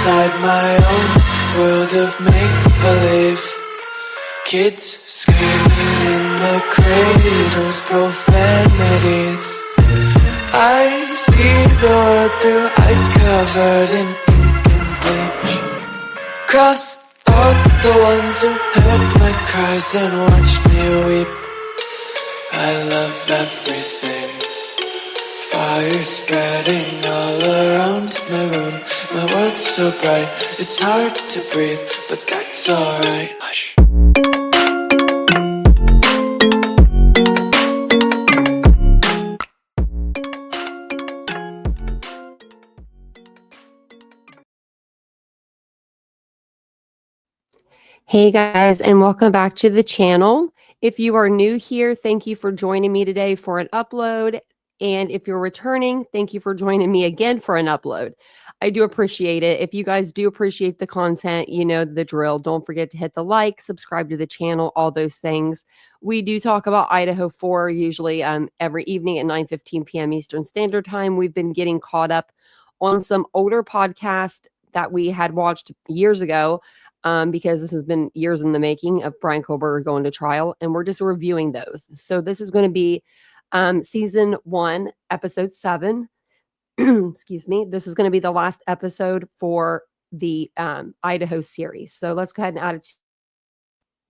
inside my own world of make-believe. Kids screaming in the cradles, profanities. I see the world through eyes covered in ink and bleach. Cross out the ones who heard my cries and watched me weep. I love everything. Fire spreading all around my room. My world's so bright, it's hard to breathe, but that's alright. Hush. Hey guys, and welcome back to the channel. If you are new here, thank you for joining me today for an upload. And if you're returning, thank you for joining me again for an upload. I do appreciate it. If you guys do appreciate the content, you know the drill. Don't forget to hit the like, subscribe to the channel, all those things. We do talk about Idaho 4 usually every evening at 9:15 p.m. Eastern Standard Time. We've been getting caught up on some older podcasts that we had watched years ago. Because this has been years in the making of Bryan Kohberger going to trial, and we're just reviewing those. So this is going to be season 1, episode 7. Excuse me. This is going to be the last episode for the Idaho series. So let's go ahead and add it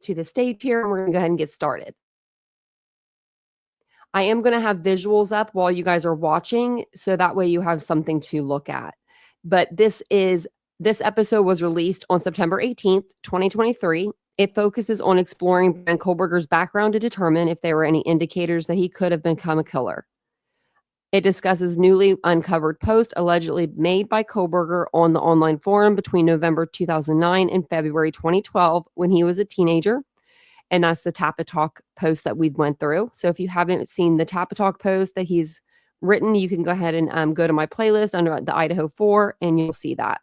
to the stage here, and we're going to go ahead and get started. I am going to have visuals up while you guys are watching, so that way you have something to look at. But this episode was released on September 18th, 2023. It focuses on exploring Bryan Kohberger's background to determine if there were any indicators that he could have become a killer. It discusses newly uncovered posts allegedly made by Kohberger on the online forum between November 2009 and February 2012 when he was a teenager. And that's the Tappa Talk post that we went through. So if you haven't seen the Tappa Talk post that he's written, you can go ahead and go to my playlist under the Idaho 4 and you'll see that.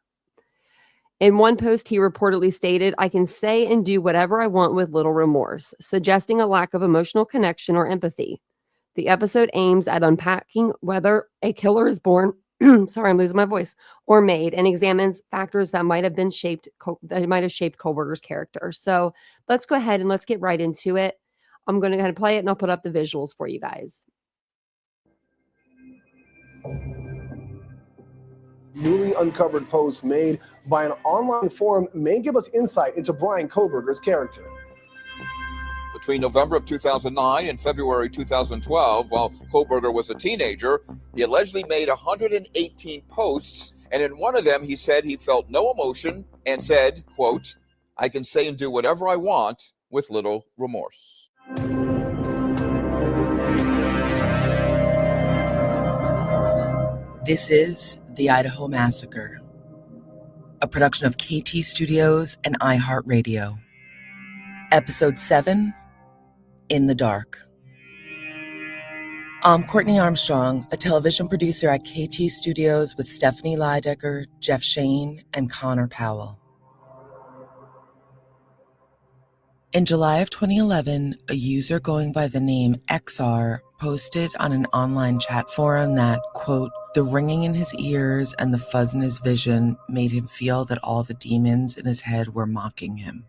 In one post, he reportedly stated, "I can say and do whatever I want with little remorse," suggesting a lack of emotional connection or empathy. The episode aims at unpacking whether a killer is born, sorry, I'm losing my voice, or made, and examines factors that might have shaped Kohberger's character. So let's go ahead and let's get right into it. I'm going to go ahead and play it, and I'll put up the visuals for you guys. Newly uncovered posts made by an online forum may give us insight into Bryan Kohberger's character. Between November of 2009 and February 2012, while Kohberger was a teenager, he allegedly made 118 posts, and in one of them he said he felt no emotion and said, quote, "I can say and do whatever I want with little remorse." This is The Idaho Massacre, a production of KT Studios and iHeartRadio. Episode 7, In the Dark. I'm Courtney Armstrong, a television producer at KT Studios with Stephanie Lydecker, Jeff Shane, and Connor Powell. In July of 2011, a user going by the name XR posted on an online chat forum that, quote, "The ringing in his ears and the fuzz in his vision made him feel that all the demons in his head were mocking him."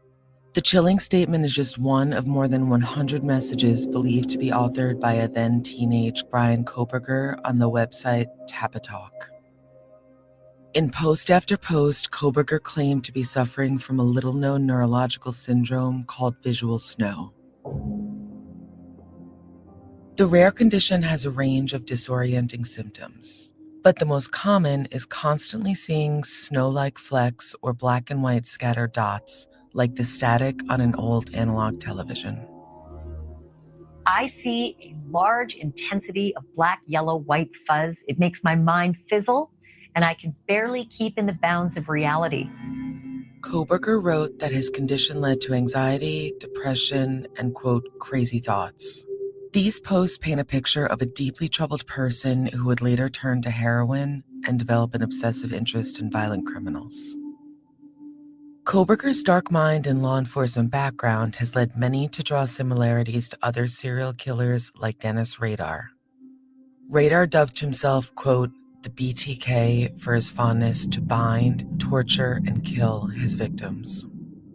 The chilling statement is just one of more than 100 messages believed to be authored by a then teenage Bryan Kohberger on the website Tappa Talk. In post after post, Kohberger claimed to be suffering from a little-known neurological syndrome called visual snow. The rare condition has a range of disorienting symptoms, but the most common is constantly seeing snow-like flecks or black and white scattered dots, like the static on an old analog television. I see a large intensity of black, yellow, white fuzz. It makes my mind fizzle, and I can barely keep in the bounds of reality. Kohberger wrote that his condition led to anxiety, depression, and, quote, crazy thoughts. These posts paint a picture of a deeply troubled person who would later turn to heroin and develop an obsessive interest in violent criminals. Kohberger's dark mind and law enforcement background has led many to draw similarities to other serial killers like Dennis Radar. Radar dubbed himself, quote, the BTK for his fondness to bind, torture, and kill his victims,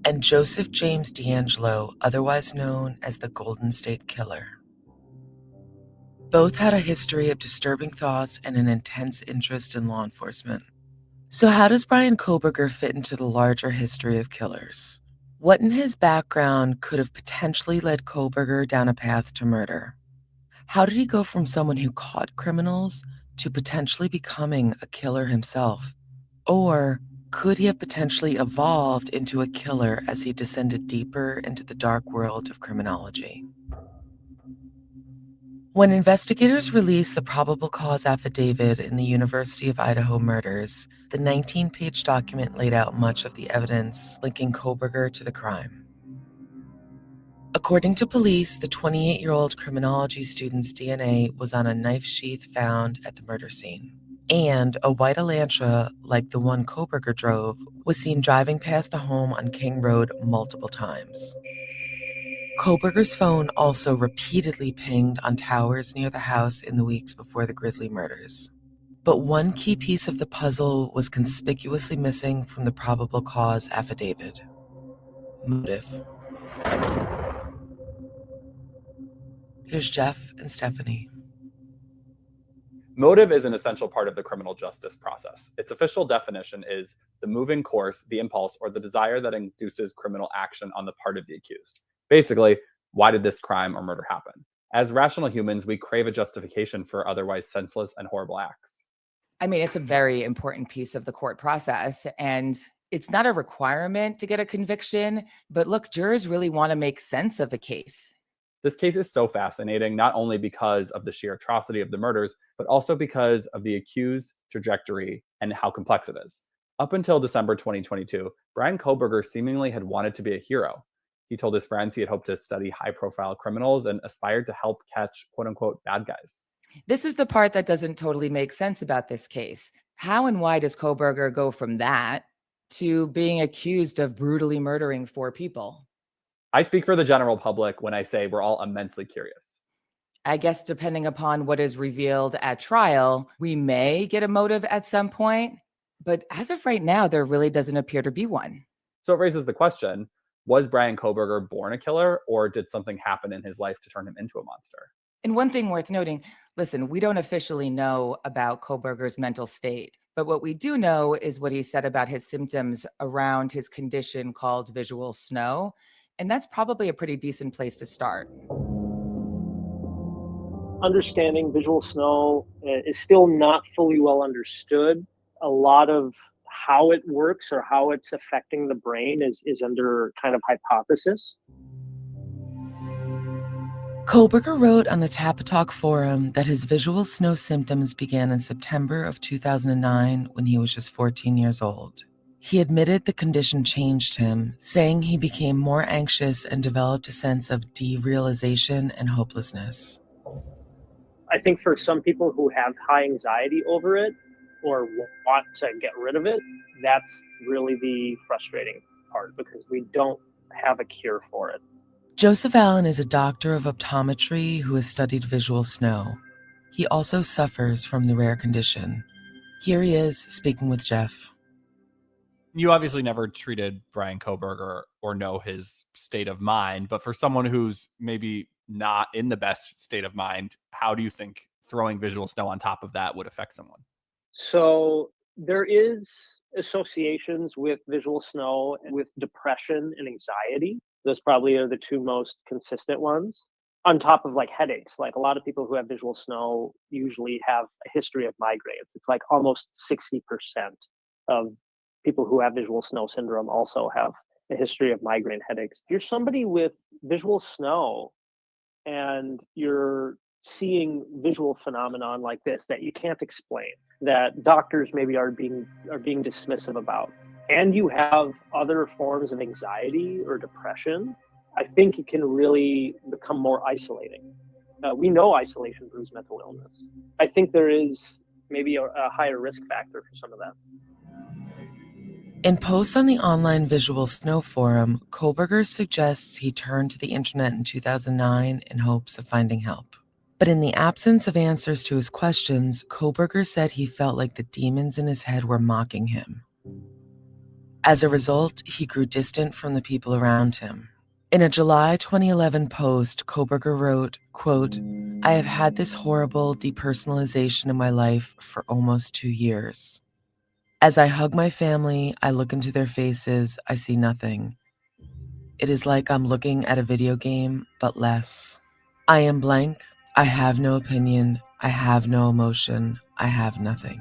and Joseph James D'Angelo, otherwise known as the Golden State Killer. Both had a history of disturbing thoughts and an intense interest in law enforcement. So how does Bryan Kohberger fit into the larger history of killers? What in his background could have potentially led Kohberger down a path to murder? How did he go from someone who caught criminals to potentially becoming a killer himself? Or could he have potentially evolved into a killer as he descended deeper into the dark world of criminology? When investigators released the probable cause affidavit in the University of Idaho murders, the 19-page document laid out much of the evidence linking Kohberger to the crime. According to police, the 28-year-old criminology student's DNA was on a knife sheath found at the murder scene. And a white Elantra, like the one Kohberger drove, was seen driving past the home on King Road multiple times. Kohberger's phone also repeatedly pinged on towers near the house in the weeks before the grisly murders. But one key piece of the puzzle was conspicuously missing from the probable cause affidavit: motive. Here's Jeff and Stephanie. Motive is an essential part of the criminal justice process. Its official definition is the moving course, the impulse, or the desire that induces criminal action on the part of the accused. Basically, why did this crime or murder happen? As rational humans, we crave a justification for otherwise senseless and horrible acts. I mean, it's a very important piece of the court process, and it's not a requirement to get a conviction, but look, jurors really want to make sense of a case. This case is so fascinating, not only because of the sheer atrocity of the murders, but also because of the accused's trajectory and how complex it is. Up until December 2022, Bryan Kohberger seemingly had wanted to be a hero. He told his friends he had hoped to study high-profile criminals and aspired to help catch quote-unquote bad guys. This is the part that doesn't totally make sense about this case. How and why does Kohberger go from that to being accused of brutally murdering 4 people? I speak for the general public when I say we're all immensely curious. I guess depending upon what is revealed at trial, we may get a motive at some point, but as of right now, there really doesn't appear to be one. So it raises the question, was Bryan Kohberger born a killer, or did something happen in his life to turn him into a monster? And one thing worth noting, listen, we don't officially know about Kohberger's mental state, but what we do know is what he said about his symptoms around his condition called visual snow. And that's probably a pretty decent place to start. Understanding visual snow is still not fully well understood. A lot of how it works or how it's affecting the brain is under kind of hypothesis. Kohberger wrote on the Tapatalk forum that his visual snow symptoms began in September of 2009 when he was just 14 years old. He admitted the condition changed him, saying he became more anxious and developed a sense of derealization and hopelessness. I think for some people who have high anxiety over it or want to get rid of it, that's really the frustrating part because we don't have a cure for it. Joseph Allen is a doctor of optometry who has studied visual snow. He also suffers from the rare condition. Here he is speaking with Jeff. You obviously never treated Bryan Kohberger or know his state of mind, but for someone who's maybe not in the best state of mind, how do you think throwing visual snow on top of that would affect someone? So there is associations with visual snow with depression and anxiety. Those probably are the 2 most consistent ones. On top of like headaches, like a lot of people who have visual snow usually have a history of migraines. It's like almost 60% of people who have visual snow syndrome also have a history of migraine headaches. If you're somebody with visual snow and you're seeing visual phenomenon like this that you can't explain, that doctors maybe are being dismissive about, and you have other forms of anxiety or depression, I think it can really become more isolating. We know isolation brews mental illness. I think there is maybe a higher risk factor for some of that. In posts on the online Visual Snow forum, Kohberger suggests he turned to the internet in 2009 in hopes of finding help. But in the absence of answers to his questions, Kohberger said he felt like the demons in his head were mocking him. As a result, he grew distant from the people around him. In a July 2011 post, Kohberger wrote, quote, "I have had this horrible depersonalization in my life for almost 2 years. As I hug my family, I look into their faces, I see nothing. It is like I'm looking at a video game, but less. I am blank. I have no opinion. I have no emotion. I have nothing."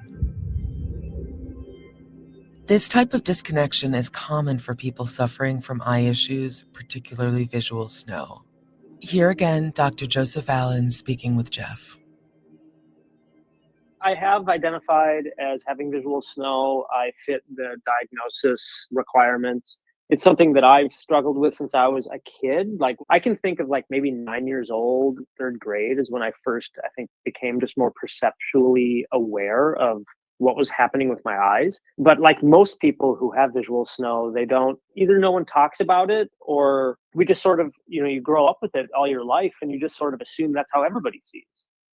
This type of disconnection is common for people suffering from eye issues, particularly visual snow. Here again, Dr. Joseph Allen speaking with Jeff. I have identified as having visual snow. I fit the diagnosis requirements. It's something that I've struggled with since I was a kid. Like, I can think of like maybe 9 years old, third grade is when I first, I think, became just more perceptually aware of what was happening with my eyes. But like most people who have visual snow, they don't, either no one talks about it, or we just sort of, you grow up with it all your life and you just sort of assume that's how everybody sees.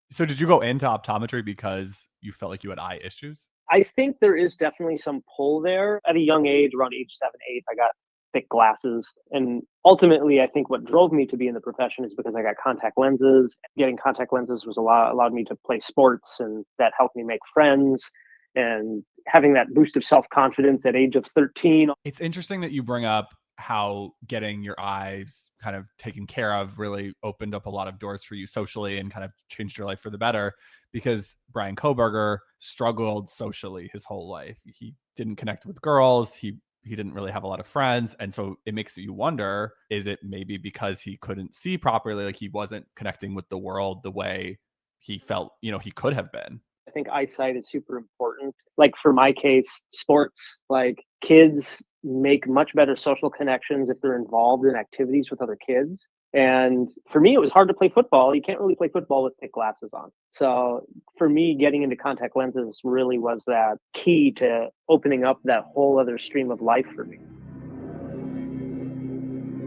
So did you go into optometry because you felt like you had eye issues? I think there is definitely some pull there. At a young age, around age 7, 8, I got thick glasses. And ultimately, I think what drove me to be in the profession is because I got contact lenses. Getting contact lenses was allowed me to play sports, and that helped me make friends. And having that boost of self-confidence at age of 13. It's interesting that you bring up how getting your eyes kind of taken care of really opened up a lot of doors for you socially and kind of changed your life for the better, because Bryan Kohberger struggled socially his whole life. He didn't connect with girls. He didn't really have a lot of friends. And so it makes you wonder, is it maybe because he couldn't see properly, like he wasn't connecting with the world the way he felt, he could have been? I think eyesight is super important. Like for my case, sports, like kids make much better social connections if they're involved in activities with other kids. And for me, it was hard to play football. You can't really play football with thick glasses on. So for me, getting into contact lenses really was that key to opening up that whole other stream of life for me.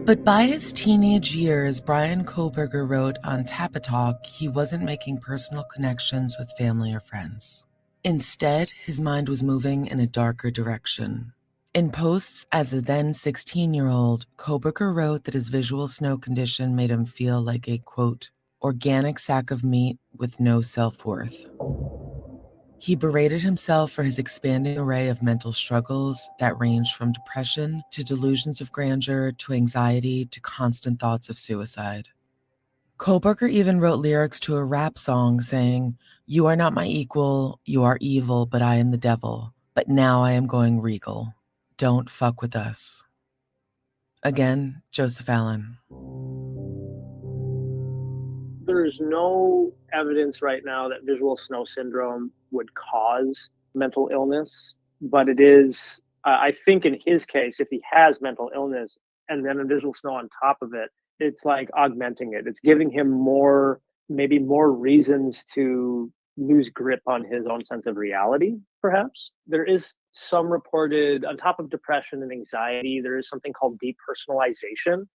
But by his teenage years, Bryan Kohberger wrote on Tapatalk he wasn't making personal connections with family or friends. Instead, his mind was moving in a darker direction. In posts as a then 16-year-old, Kohberger wrote that his visual snow condition made him feel like a, quote, organic sack of meat with no self-worth. He berated himself for his expanding array of mental struggles that ranged from depression to delusions of grandeur to anxiety to constant thoughts of suicide. Kohberger even wrote lyrics to a rap song saying, "You are not my equal, you are evil, but I am the devil. But now I am going regal. Don't fuck with us." Again, Joseph Allen. There's no evidence right now that visual snow syndrome would cause mental illness, but it is, I think in his case, if he has mental illness and then a visual snow on top of it, it's like augmenting it. It's giving him maybe more reasons to lose grip on his own sense of reality, perhaps. There is some reported, on top of depression and anxiety, there is something called depersonalization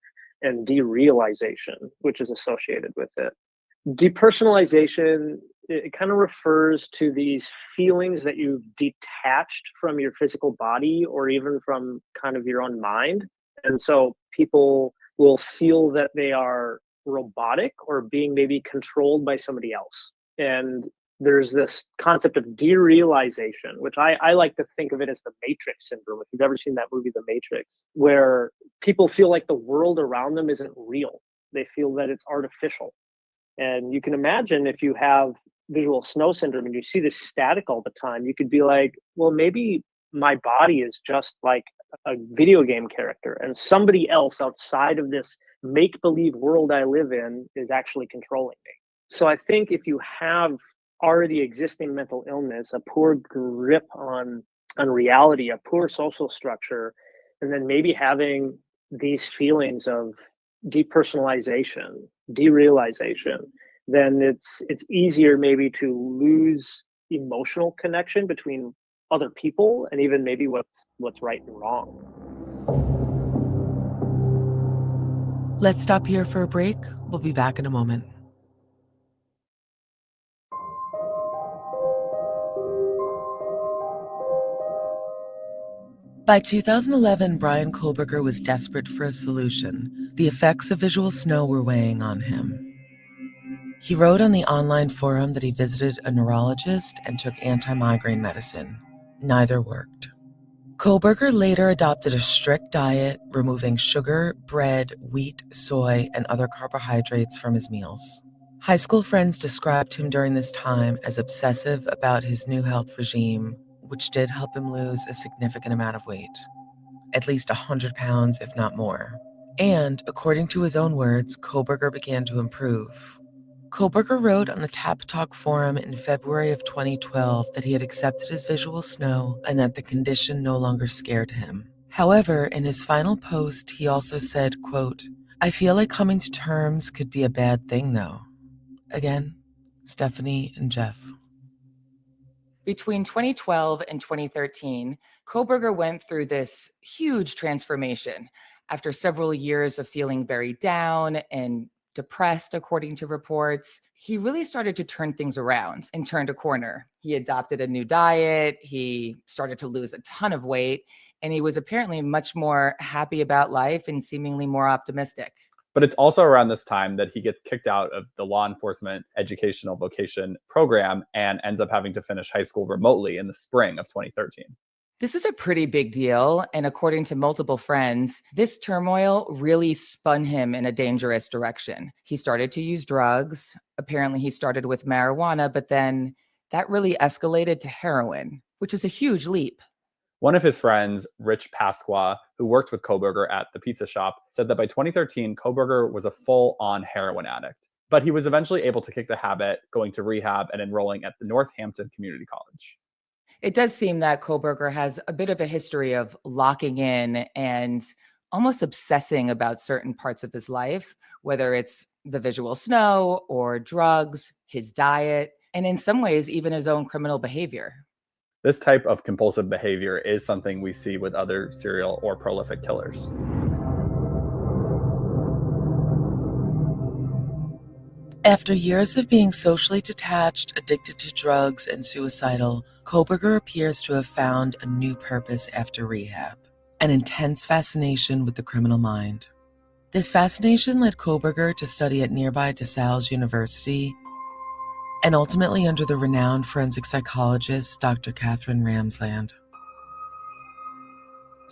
and derealization, which is associated with it. Depersonalization, it kind of refers to these feelings that you've detached from your physical body or even from kind of your own mind. And so people will feel that they are robotic or being maybe controlled by somebody else. And there's this concept of derealization, which I like to think of it as the Matrix syndrome. If you've ever seen that movie, The Matrix, where people feel like the world around them isn't real. They feel that it's artificial. And you can imagine if you have visual snow syndrome and you see this static all the time, you could be like, well, maybe my body is just like a video game character and somebody else outside of this make-believe world I live in is actually controlling me. So I think if you have already existing mental illness, a poor grip on reality, a poor social structure, and then maybe having these feelings of depersonalization, derealization, then it's easier maybe to lose emotional connection between other people and even maybe what's right and wrong. Let's stop here for a break. We'll be back in a moment. By 2011, Bryan Kohberger was desperate for a solution. The effects of visual snow were weighing on him. He wrote on the online forum that he visited a neurologist and took anti-migraine medicine. Neither worked. Kohberger later adopted a strict diet, removing sugar, bread, wheat, soy, and other carbohydrates from his meals. High school friends described him during this time as obsessive about his new health regime, which did help him lose a significant amount of weight, at least 100 pounds, if not more. And, according to his own words, Kohberger began to improve. Kohberger wrote on the Tap Talk forum in February of 2012 that he had accepted his visual snow and that the condition no longer scared him. However, in his final post, he also said, quote, "I feel like coming to terms could be a bad thing, though." Again, Stephanie and Jeff. Between 2012 and 2013, Kohberger went through this huge transformation. After several years of feeling very down and depressed, according to reports, he really started to turn things around and turned a corner. He adopted a new diet, he started to lose a ton of weight, and he was apparently much more happy about life and seemingly more optimistic. But it's also around this time that he gets kicked out of the law enforcement educational vocation program and ends up having to finish high school remotely in the spring of 2013. This is a pretty big deal, and according to multiple friends, this turmoil really spun him in a dangerous direction. He started to use drugs. Apparently, he started with marijuana, but then that really escalated to heroin, which is a huge leap. One of his friends, Rich Pasqua, who worked with Kohberger at the pizza shop, said that by 2013, Kohberger was a full-on heroin addict. But he was eventually able to kick the habit, going to rehab and enrolling at the Northampton Community College. It does seem that Kohberger has a bit of a history of locking in and almost obsessing about certain parts of his life, whether it's the visual snow or drugs, his diet, and in some ways, even his own criminal behavior. This type of compulsive behavior is something we see with other serial or prolific killers. After years of being socially detached, addicted to drugs, and suicidal, Kohberger appears to have found a new purpose after rehab, an intense fascination with the criminal mind. This fascination led Kohberger to study at nearby DeSales University and ultimately under the renowned forensic psychologist, Dr. Catherine Ramsland.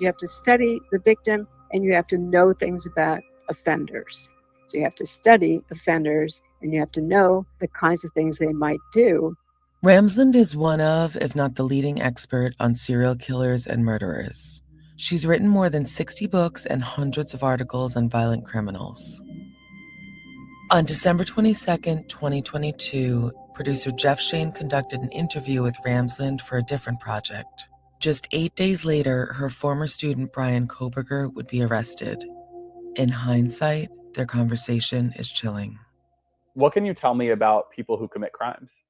You have to study the victim and you have to know things about offenders. So you have to study offenders and you have to know the kinds of things they might do. Ramsland is one of, if not the leading expert on serial killers and murderers. She's written more than 60 books and hundreds of articles on violent criminals. On December 22nd, 2022, producer Jeff Shane conducted an interview with Ramsland for a different project. Just 8 days later, her former student Bryan Kohberger would be arrested. In hindsight, their conversation is chilling. What can you tell me about people who commit crimes?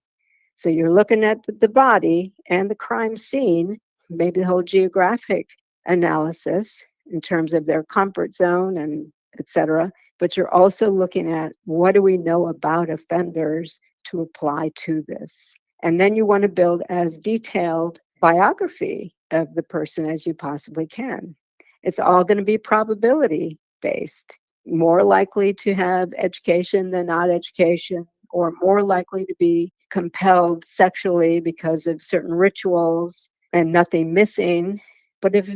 So you're looking at the body and the crime scene, maybe the whole geographic analysis in terms of their comfort zone and et cetera. But you're also looking at what do we know about offenders to apply to this. And then you want to build as detailed biography of the person as you possibly can. It's all going to be probability based. More likely to have education than not education, or more likely to be compelled sexually because of certain rituals and nothing missing. But if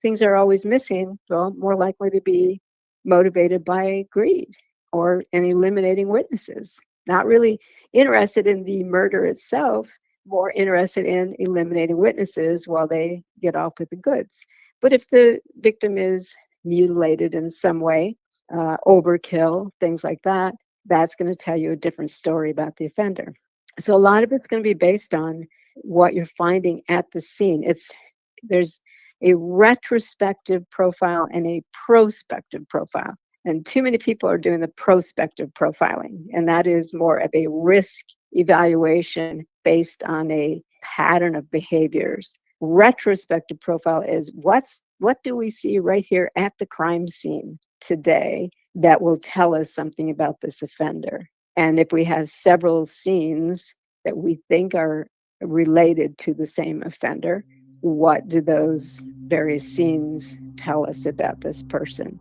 things are always missing, well, more likely to be motivated by greed or in eliminating witnesses. Not really interested in the murder itself, more interested in eliminating witnesses while they get off with the goods. But if the victim is mutilated in some way, overkill, things like that, that's going to tell you a different story about the offender. So a lot of it's going to be based on what you're finding at the scene. There's a retrospective profile and a prospective profile. And too many people are doing the prospective profiling, and that is more of a risk evaluation based on a pattern of behaviors. Retrospective profile is what do we see right here at the crime scene today that will tell us something about this offender. And if we have several scenes that we think are related to the same offender, what do those various scenes tell us about this person.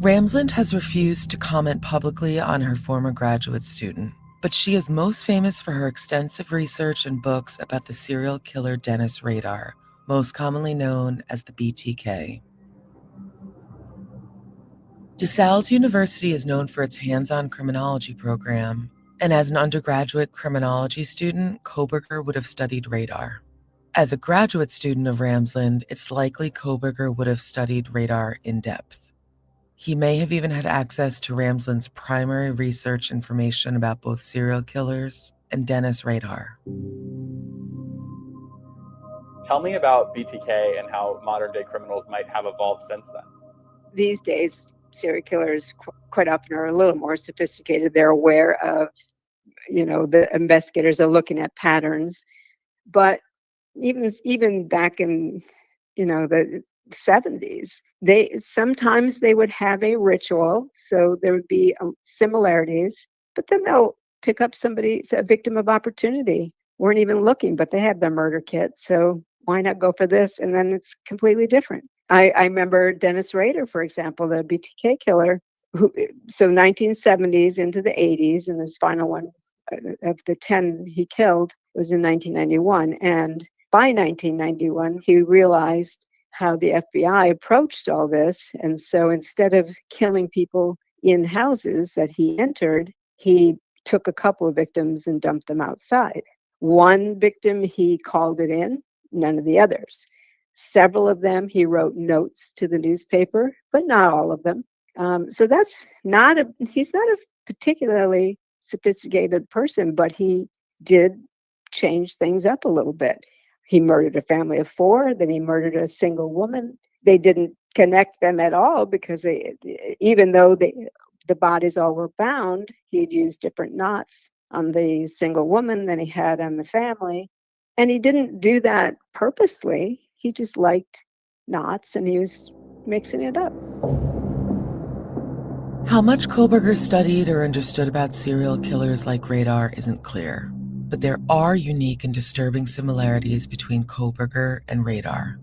Ramsland has refused to comment publicly on her former graduate student, but she is most famous for her extensive research and books about the serial killer Dennis Rader, most commonly known as the BTK. DeSales University is known for its hands-on criminology program, and as an undergraduate criminology student, Kohberger would have studied Rader. As a graduate student of Ramsland, it's likely Kohberger would have studied Rader in depth. He may have even had access to Ramsland's primary research information about both serial killers and Dennis Rader. Tell me about BTK and how modern-day criminals might have evolved since then. These days, serial killers quite often are a little more sophisticated. They're aware of, the investigators are looking at patterns. But even back in, the 70s, sometimes they would have a ritual, so there would be similarities, but then they'll pick up somebody, a victim of opportunity, weren't even looking, but they have their murder kit, so why not go for this? And then it's completely different. I remember Dennis Rader, for example, the BTK killer, so 1970s into the 80s, and this final one of the 10 he killed was in 1991. And by 1991, he realized how the FBI approached all this. And so instead of killing people in houses that he entered, he took a couple of victims and dumped them outside. One victim, he called it in, none of the others. Several of them, he wrote notes to the newspaper, but not all of them. So he's not a particularly sophisticated person, but he did change things up a little bit. He murdered a family of 4, then he murdered a single woman. They didn't connect them at all because even though the bodies all were bound, he'd used different knots on the single woman than he had on the family. And he didn't do that purposely. He just liked knots and he was mixing it up. How much Kohberger studied or understood about serial killers like Rader isn't clear, but there are unique and disturbing similarities between Kohberger and Rader.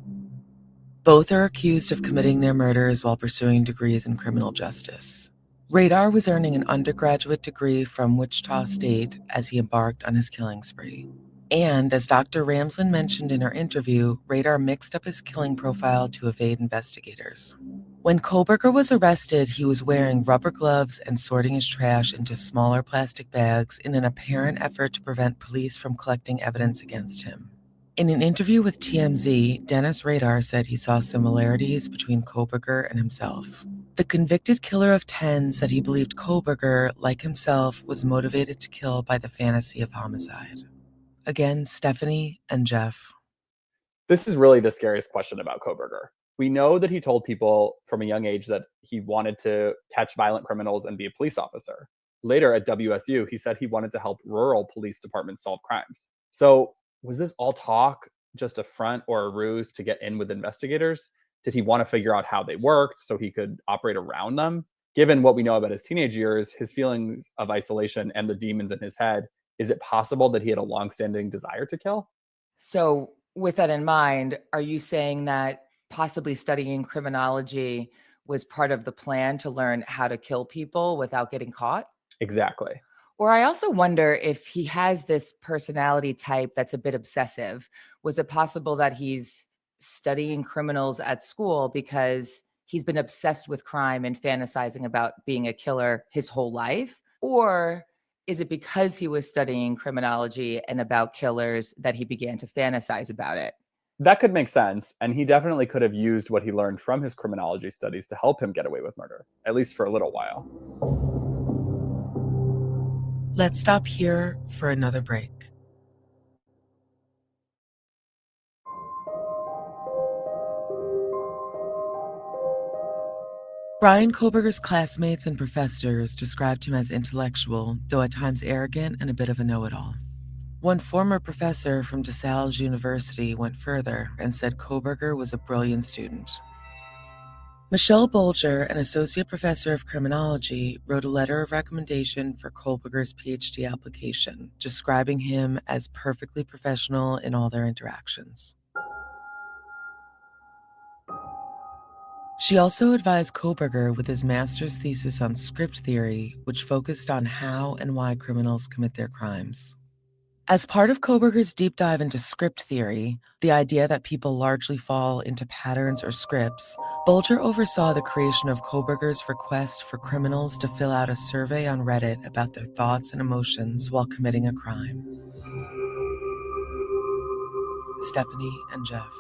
Both are accused of committing their murders while pursuing degrees in criminal justice. Rader was earning an undergraduate degree from Wichita State as he embarked on his killing spree. And as Dr. Ramsland mentioned in her interview, Rader mixed up his killing profile to evade investigators. When Kohberger was arrested, he was wearing rubber gloves and sorting his trash into smaller plastic bags in an apparent effort to prevent police from collecting evidence against him. In an interview with TMZ, Dennis Rader said he saw similarities between Kohberger and himself. The convicted killer of 10 said he believed Kohberger, like himself, was motivated to kill by the fantasy of homicide. Again, Stephanie and Jeff. This is really the scariest question about Kohberger. We know that he told people from a young age that he wanted to catch violent criminals and be a police officer. Later at WSU, he said he wanted to help rural police departments solve crimes. So was this all talk, just a front or a ruse to get in with investigators? Did he want to figure out how they worked so he could operate around them? Given what we know about his teenage years, his feelings of isolation and the demons in his head, is it possible that he had a longstanding desire to kill? So with that in mind, are you saying that possibly studying criminology was part of the plan to learn how to kill people without getting caught? Exactly. Or I also wonder if he has this personality type that's a bit obsessive. Was it possible that he's studying criminals at school because he's been obsessed with crime and fantasizing about being a killer his whole life? Or is it because he was studying criminology and about killers that he began to fantasize about it? That could make sense, and he definitely could have used what he learned from his criminology studies to help him get away with murder, at least for a little while. Let's stop here for another break. Bryan Kohberger's classmates and professors described him as intellectual, though at times arrogant and a bit of a know-it-all. One former professor from DeSales University went further and said Kohberger was a brilliant student. Michelle Bolger, an associate professor of criminology, wrote a letter of recommendation for Kohberger's PhD application, describing him as perfectly professional in all their interactions. She also advised Kohberger with his master's thesis on script theory, which focused on how and why criminals commit their crimes. As part of Kohberger's deep dive into script theory, the idea that people largely fall into patterns or scripts, Bulger oversaw the creation of Kohberger's request for criminals to fill out a survey on Reddit about their thoughts and emotions while committing a crime. Stephanie and Jeff.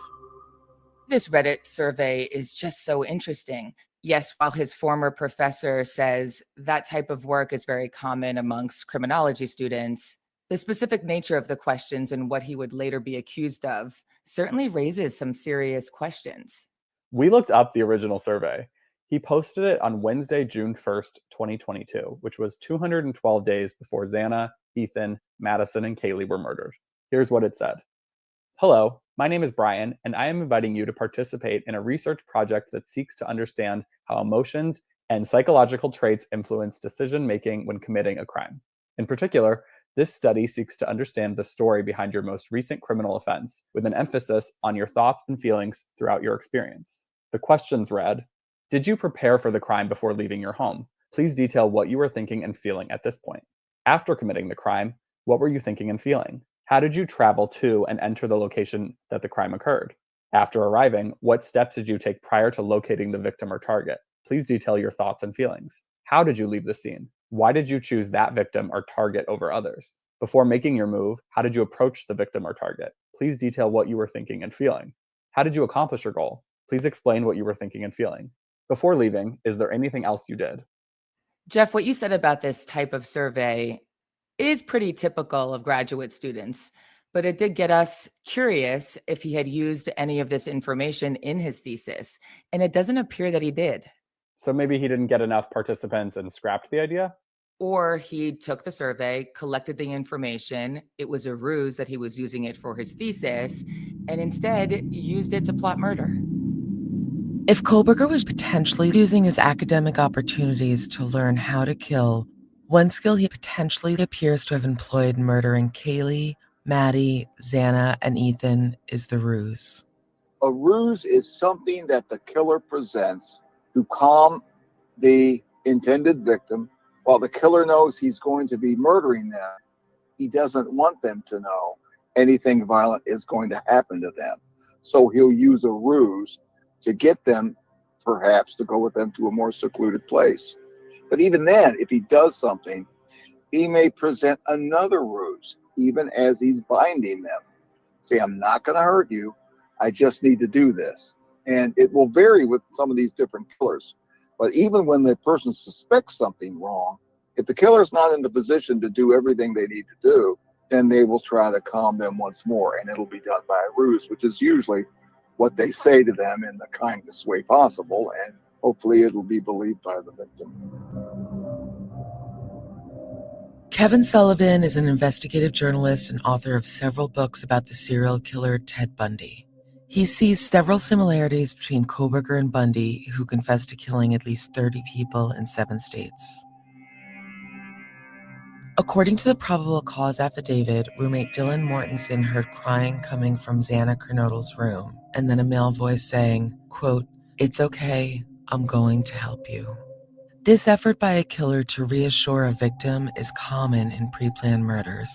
This Reddit survey is just so interesting. Yes, while his former professor says that type of work is very common amongst criminology students, the specific nature of the questions and what he would later be accused of certainly raises some serious questions. We looked up the original survey. He posted it on Wednesday, June 1st, 2022, which was 212 days before Xana, Ethan, Madison, and Kaylee were murdered. Here's what it said. Hello, my name is Bryan, and I am inviting you to participate in a research project that seeks to understand how emotions and psychological traits influence decision-making when committing a crime. In particular, this study seeks to understand the story behind your most recent criminal offense, with an emphasis on your thoughts and feelings throughout your experience. The questions read, did you prepare for the crime before leaving your home? Please detail what you were thinking and feeling at this point. After committing the crime, what were you thinking and feeling? How did you travel to and enter the location that the crime occurred? After arriving, what steps did you take prior to locating the victim or target? Please detail your thoughts and feelings. How did you leave the scene? Why did you choose that victim or target over others? Before making your move, how did you approach the victim or target? Please detail what you were thinking and feeling. How did you accomplish your goal? Please explain what you were thinking and feeling. Before leaving, is there anything else you did? Jeff, what you said about this type of survey is pretty typical of graduate students, but it did get us curious if he had used any of this information in his thesis, and it doesn't appear that he did. So maybe he didn't get enough participants and scrapped the idea? Or he took the survey, collected the information, it was a ruse that he was using it for his thesis, and instead used it to plot murder. If Kohberger was potentially using his academic opportunities to learn how to kill, one skill he potentially appears to have employed in murdering Kaylee, Maddie, Xana, and Ethan is the ruse. A ruse is something that the killer presents to calm the intended victim while the killer knows he's going to be murdering them. He doesn't want them to know anything violent is going to happen to them. So he'll use a ruse to get them, perhaps, to go with them to a more secluded place. But even then, if he does something, he may present another ruse, even as he's binding them. Say, I'm not going to hurt you. I just need to do this. And it will vary with some of these different killers. But even when the person suspects something wrong, if the killer's not in the position to do everything they need to do, then they will try to calm them once more. And it'll be done by a ruse, which is usually what they say to them in the kindest way possible. And hopefully it'll be believed by the victim. Kevin Sullivan is an investigative journalist and author of several books about the serial killer Ted Bundy. He sees several similarities between Kohberger and Bundy, who confessed to killing at least 30 people in 7 states. According to the probable cause affidavit, roommate Dylan Mortensen heard crying coming from Xana Kernodle's room, and then a male voice saying, quote, "It's okay, I'm going to help you." This effort by a killer to reassure a victim is common in pre-planned murders.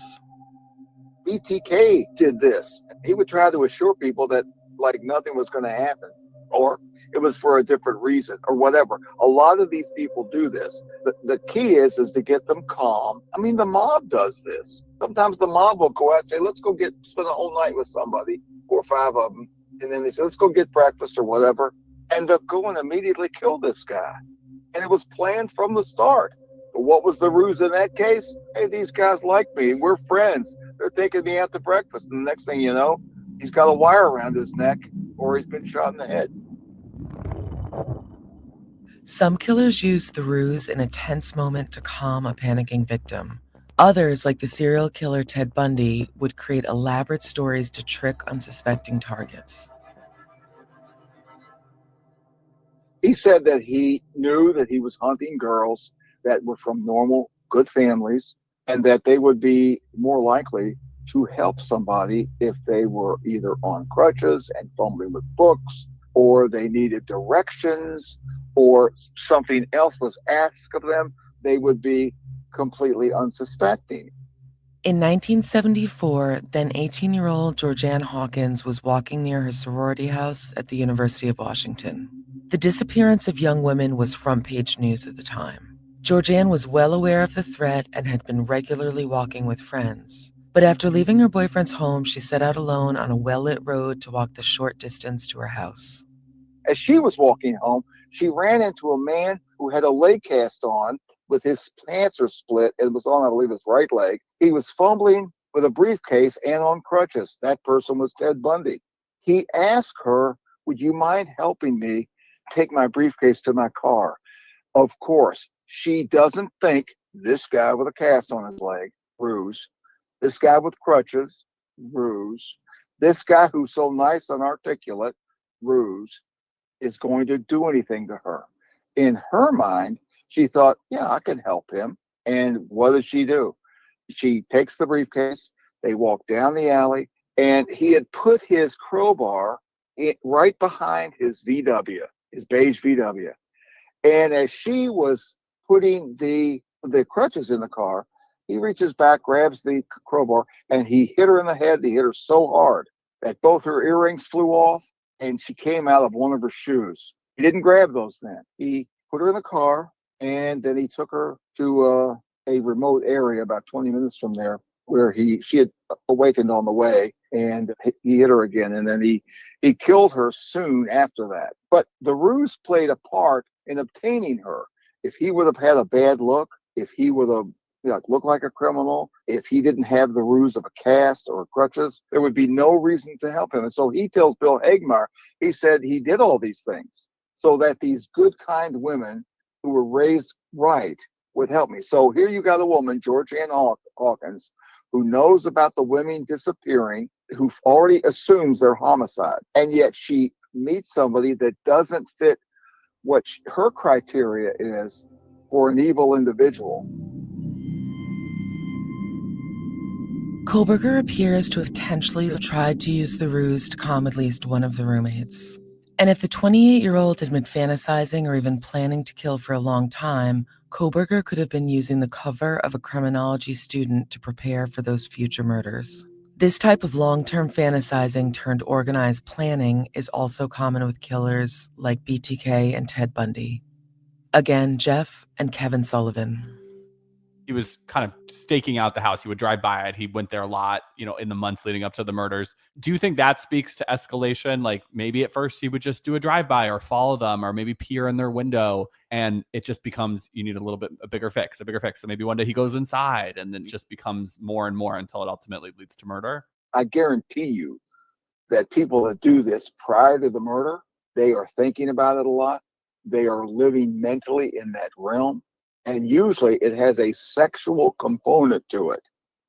BTK did this. He would try to assure people that like nothing was going to happen, or it was for a different reason, or whatever. A lot of these people do this. The key is to get them calm. I mean, the mob does this. Sometimes the mob will go out and say, let's go spend a whole night with somebody, 4 or 5 of them. And then they say, let's go get breakfast or whatever. And they'll go and immediately kill this guy. And it was planned from the start. But what was the ruse in that case? Hey, these guys like me. We're friends. They're taking me out to breakfast. And the next thing you know, he's got a wire around his neck or he's been shot in the head. Some killers use the ruse in a tense moment to calm a panicking victim. Others, like the serial killer Ted Bundy, would create elaborate stories to trick unsuspecting targets. He said that he knew that he was hunting girls that were from normal, good families, and that they would be more likely to help somebody if they were either on crutches and fumbling with books or they needed directions, or something else was asked of them, they would be completely unsuspecting. In 1974, then 18-year-old Georgianne Hawkins was walking near her sorority house at the University of Washington. The disappearance of young women was front-page news at the time. Georgianne was well aware of the threat and had been regularly walking with friends. But after leaving her boyfriend's home, she set out alone on a well-lit road to walk the short distance to her house. As she was walking home, she ran into a man who had a leg cast on with his pants are split. It was on, I believe, his right leg. He was fumbling with a briefcase and on crutches. That person was Ted Bundy. He asked her, "Would you mind helping me take my briefcase to my car?" Of course, she doesn't think this guy with a cast on his leg, ruse. This guy with crutches, ruse. This guy who's so nice and articulate, ruse, is going to do anything to her. In her mind, she thought, yeah, I can help him. And what does she do? She takes the briefcase, they walk down the alley, and he had put his crowbar right behind his VW, his beige VW. And as she was putting the crutches in the car, he reaches back, grabs the crowbar, and he hit her in the head. He hit her so hard that both her earrings flew off and she came out of one of her shoes. He didn't grab those then. He put her in the car, and then he took her to a remote area about 20 minutes from there where she had awakened on the way, and he hit her again. And then he killed her soon after that. But the ruse played a part in obtaining her. If he would have had a bad look, if he would have looked like a criminal, if he didn't have the ruse of a cast or crutches, there would be no reason to help him. And so he tells Bill Hagmaier, he said he did all these things so that these good, kind women who were raised right would help me. So here you got a woman, Georgianne Hawkins, who knows about the women disappearing, who already assumes they're homicide. And yet she meets somebody that doesn't fit what her criteria is for an evil individual. Kohberger appears to have potentially tried to use the ruse to calm at least one of the roommates. And if the 28-year-old had been fantasizing or even planning to kill for a long time, Kohberger could have been using the cover of a criminology student to prepare for those future murders. This type of long-term fantasizing turned organized planning is also common with killers like BTK and Ted Bundy. Again, Jeff and Kevin Sullivan. He was kind of staking out the house. He would drive by it. He went there a lot, in the months leading up to the murders. Do you think that speaks to escalation? Like maybe at first he would just do a drive-by or follow them or maybe peer in their window, and it just becomes, you need a bigger fix. So maybe one day he goes inside, and then it just becomes more and more until it ultimately leads to murder. I guarantee you that people that do this prior to the murder, they are thinking about it a lot. They are living mentally in that realm. And usually it has a sexual component to it,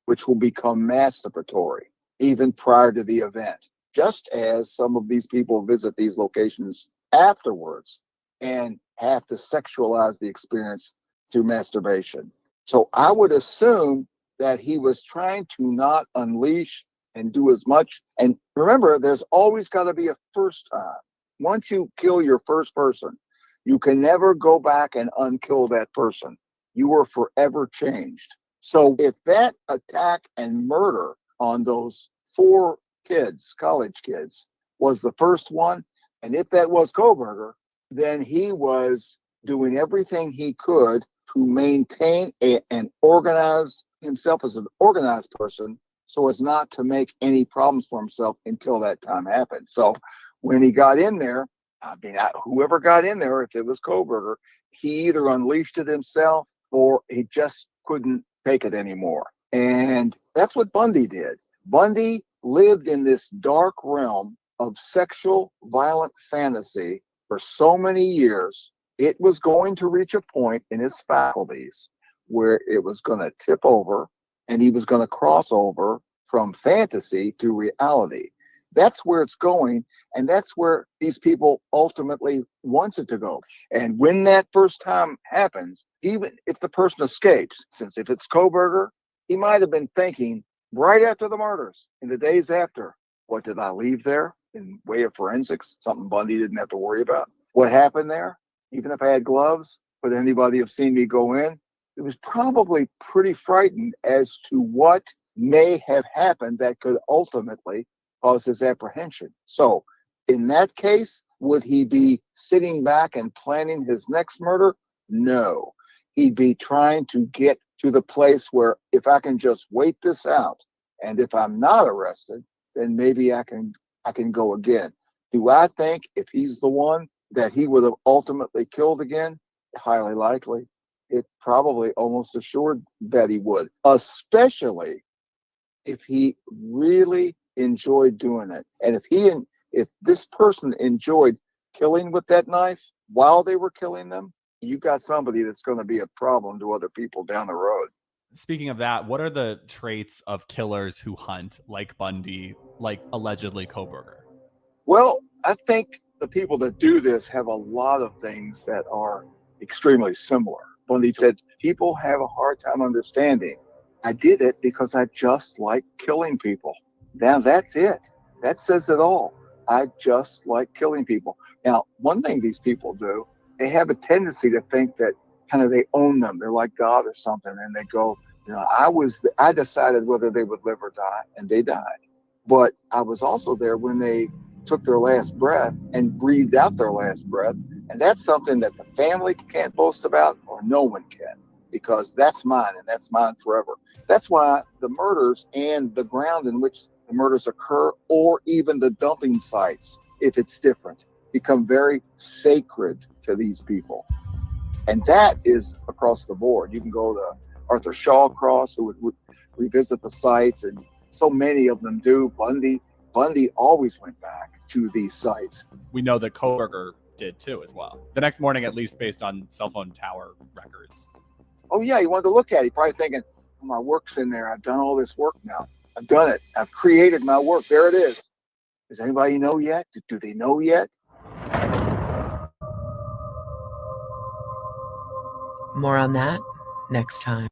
which will become masturbatory even prior to the event, just as some of these people visit these locations afterwards and have to sexualize the experience through masturbation. So I would assume that he was trying to not unleash and do as much. And remember, there's always got to be a first time. Once you kill your first person, you can never go back and unkill that person. You were forever changed. So if that attack and murder on those 4 kids, college kids, was the first one, and if that was Kohberger, then he was doing everything he could to maintain and organize himself as an organized person so as not to make any problems for himself until that time happened. So when he got in there, whoever got in there, if it was Kohberger, he either unleashed it himself or he just couldn't take it anymore. And that's what Bundy did. Bundy lived in this dark realm of sexual violent fantasy for so many years. It was going to reach a point in his faculties where it was going to tip over and he was going to cross over from fantasy to reality. That's where it's going, and that's where these people ultimately want it to go. And when that first time happens, even if the person escapes, since if it's Kohberger, he might have been thinking right after the murders, in the days after, what did I leave there? in way of forensics, something Bundy didn't have to worry about. What happened there? Even if I had gloves, would anybody have seen me go in? It was probably pretty frightened as to what may have happened that could ultimately cause his apprehension. So in that case, would he be sitting back and planning his next murder? No. He'd be trying to get to the place where if I can just wait this out, and if I'm not arrested, then maybe I can go again. Do I think if he's the one that he would have ultimately killed again? Highly likely. It probably almost assured that he would, especially if he really enjoyed doing it. And if this person enjoyed killing with that knife while they were killing them, you got somebody that's going to be a problem to other people down the road. Speaking of that, what are the traits of killers who hunt, like Bundy, like allegedly Kohberger? Well, I think the people that do this have a lot of things that are extremely similar. Bundy said, people have a hard time understanding. I did it because I just like killing people. Now that's it. That says it all. I just like killing people. Now, one thing these people do, they have a tendency to think that kind of they own them. They're like God or something. And they go, I decided whether they would live or die, and they died. But I was also there when they took their last breath and breathed out their last breath. And that's something that the family can't boast about, or no one can, because that's mine and that's mine forever. That's why the murders and the ground in which the murders occur, or even the dumping sites, if it's different, become very sacred to these people. And that is across the board. You can go to Arthur Shawcross, who would revisit the sites, and so many of them do. Bundy always went back to these sites. We know that Kohberger did too as well. The next morning, at least based on cell phone tower records. Oh yeah, he wanted to look at it. He probably thinking, oh, my work's in there. I've done all this work now. I've done it. I've created my work. There it is. Does anybody know yet? Do they know yet? More on that next time.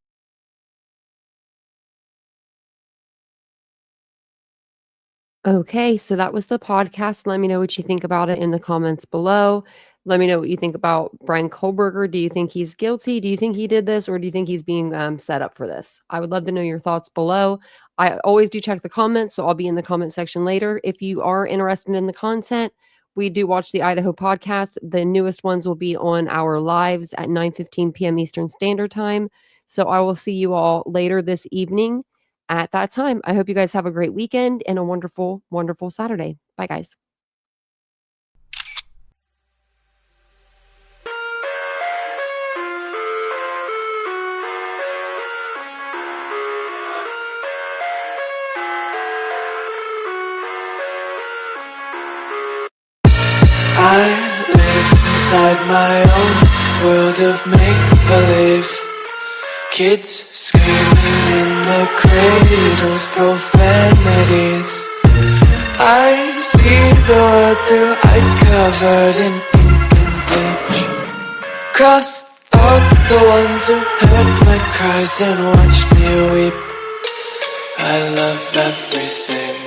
Okay, so that was the podcast. Let me know what you think about it in the comments below. Let me know what you think about Bryan Kohberger. Do you think he's guilty? Do you think he did this, or do you think he's being set up for this? I would love to know your thoughts below. I always do check the comments, so I'll be in the comment section later. If you are interested in the content, we do watch the Idaho podcast. The newest ones will be on our lives at 9:15 p.m. Eastern Standard Time. So I will see you all later this evening at that time. I hope you guys have a great weekend and a wonderful, wonderful Saturday. Bye, guys. I live inside my own world of make-believe. Kids screaming in the cradles, profanities. I see the world through eyes covered in ink and bleach. Cross out the ones who heard my cries and watched me weep. I love everything.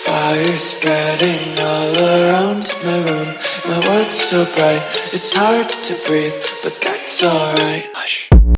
Fire spreading all around my room. My world's so bright, it's hard to breathe, but that's alright. Hush.